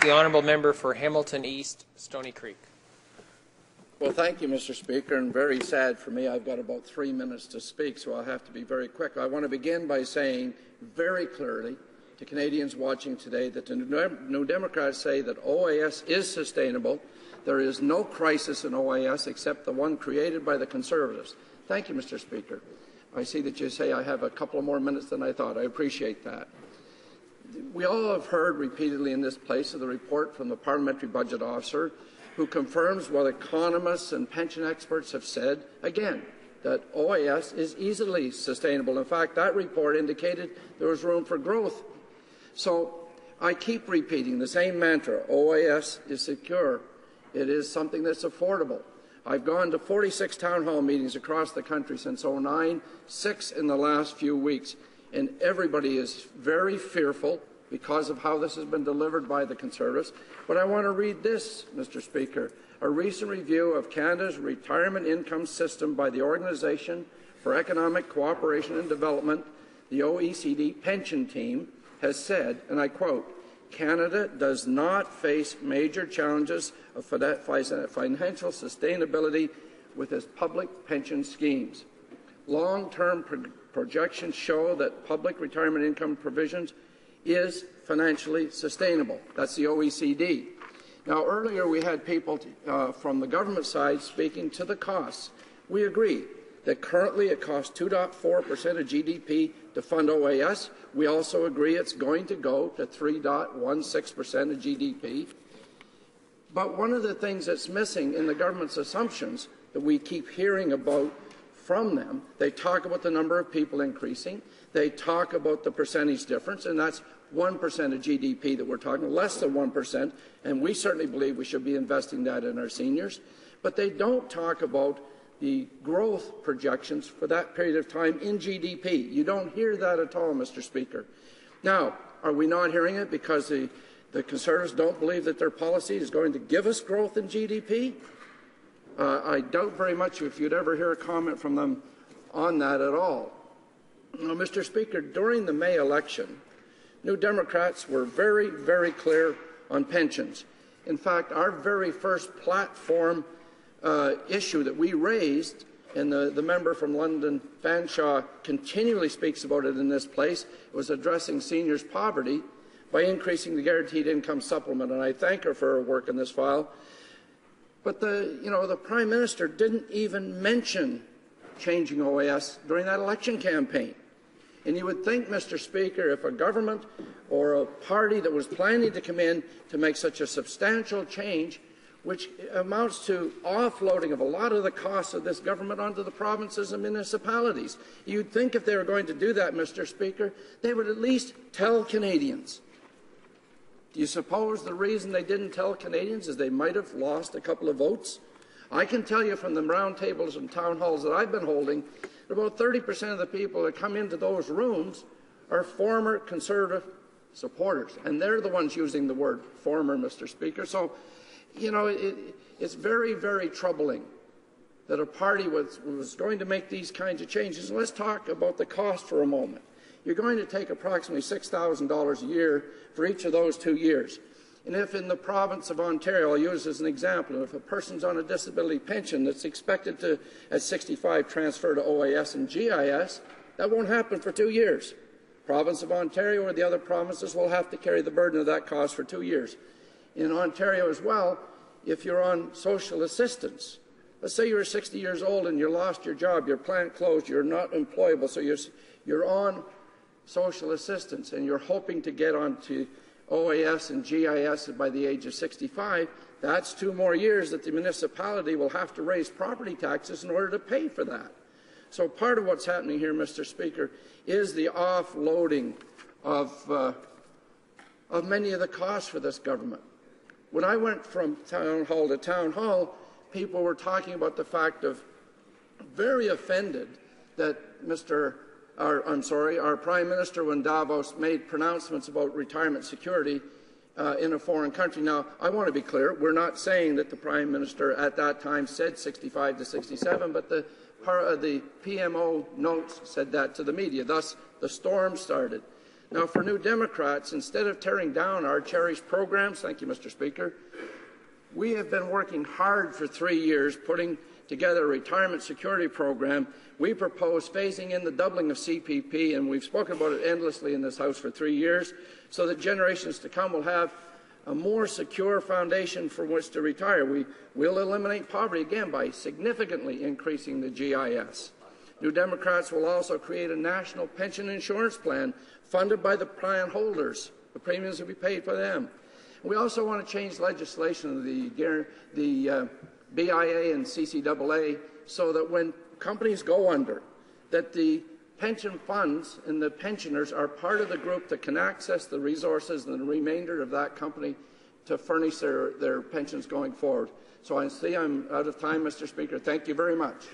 The honourable member for Hamilton East, Stoney Creek. Well, thank you, Mr. Speaker, and very sad for me. I've got about 3 minutes to speak, so I'll have to be very quick. I want to begin by saying very clearly to Canadians watching today that the New Democrats say that OAS is sustainable. There is no crisis in OAS except the one created by the Conservatives. Thank you, Mr. Speaker. I see that you say I have a couple more minutes than I thought. I appreciate that. We all have heard repeatedly in this place of the report from the Parliamentary Budget Officer, who confirms what economists and pension experts have said, again, that OAS is easily sustainable. In fact, that report indicated there was room for growth. So I keep repeating the same mantra, OAS is secure. It is something that's affordable. I've gone to 46 town hall meetings across the country since 2009, 6 in the last few weeks, and everybody is very fearful because of how this has been delivered by the Conservatives. But I want to read this, Mr. Speaker. A recent review of Canada's retirement income system by the Organization for Economic Cooperation and Development, the OECD pension team, has said, and I quote, Canada does not face major challenges of financial sustainability with its public pension schemes. Long-term projections show that public retirement income provisions is financially sustainable. That's the OECD. Now, earlier we had people from the government side speaking to the costs. We agree that currently it costs 2.4% of GDP to fund OAS. We also agree it's going to go to 3.16% of GDP. But one of the things that's missing in the government's assumptions that we keep hearing about from them, they talk about the number of people increasing, they talk about the percentage difference, and that's 1% of GDP that we're talking, less than 1%, and we certainly believe we should be investing that in our seniors. But they don't talk about the growth projections for that period of time in GDP. You don't hear that at all, Mr. Speaker. Now, are we not hearing it because the Conservatives don't believe that their policy is going to give us growth in GDP? I doubt very much if you'd ever hear a comment from them on that at all. Now, Mr. Speaker, during the May election, New Democrats were very, very clear on pensions. In fact, our very first platform issue that we raised, and the member from London, Fanshawe, continually speaks about it in this place, was addressing seniors' poverty by increasing the guaranteed income supplement, and I thank her for her work in this file. But the Prime Minister didn't even mention changing OAS during that election campaign. And you would think, Mr. Speaker, if a government or a party that was planning to come in to make such a substantial change, which amounts to offloading of a lot of the costs of this government onto the provinces and municipalities, you'd think if they were going to do that, Mr. Speaker, they would at least tell Canadians. Do you suppose the reason they didn't tell Canadians is they might have lost a couple of votes? I can tell you from the round tables and town halls that I've been holding, about 30% of the people that come into those rooms are former Conservative supporters, and they're the ones using the word former, Mr. Speaker. So, it's very, very troubling that a party was going to make these kinds of changes. And let's talk about the cost for a moment. You're going to take approximately $6,000 a year for each of those 2 years. And if in the province of Ontario, I'll use as an example, if a person's on a disability pension that's expected to, at 65, transfer to OAS and GIS, that won't happen for 2 years. Province of Ontario or the other provinces will have to carry the burden of that cost for 2 years. In Ontario as well, if you're on social assistance, let's say you're 60 years old and you lost your job, your plant closed, you're not employable, so you're on social assistance and you're hoping to get onto OAS and GIS by the age of 65, that's 2 more years that the municipality will have to raise property taxes in order to pay for that. So part of what's happening here, Mr. Speaker, is the offloading of many of the costs for this government. When I went from town hall to town hall, people were talking about the fact of very offended that our Prime Minister, when Davos made pronouncements about retirement security in a foreign country. Now, I want to be clear. We're not saying that the Prime Minister at that time said 65 to 67, but the PMO notes said that to the media. Thus, the storm started. Now, for New Democrats, instead of tearing down our cherished programs, thank you, Mr. Speaker, we have been working hard for 3 years putting together a retirement security program. We propose phasing in the doubling of CPP, and we've spoken about it endlessly in this House for 3 years, so that generations to come will have a more secure foundation from which to retire. We will eliminate poverty again by significantly increasing the GIS. New Democrats will also create a national pension insurance plan funded by the plan holders. The premiums will be paid by them. We also want to change legislation, the BIA and CCAA, so that when companies go under, that the pension funds and the pensioners are part of the group that can access the resources and the remainder of that company to furnish their pensions going forward. So I see I'm out of time, Mr. Speaker. Thank you very much.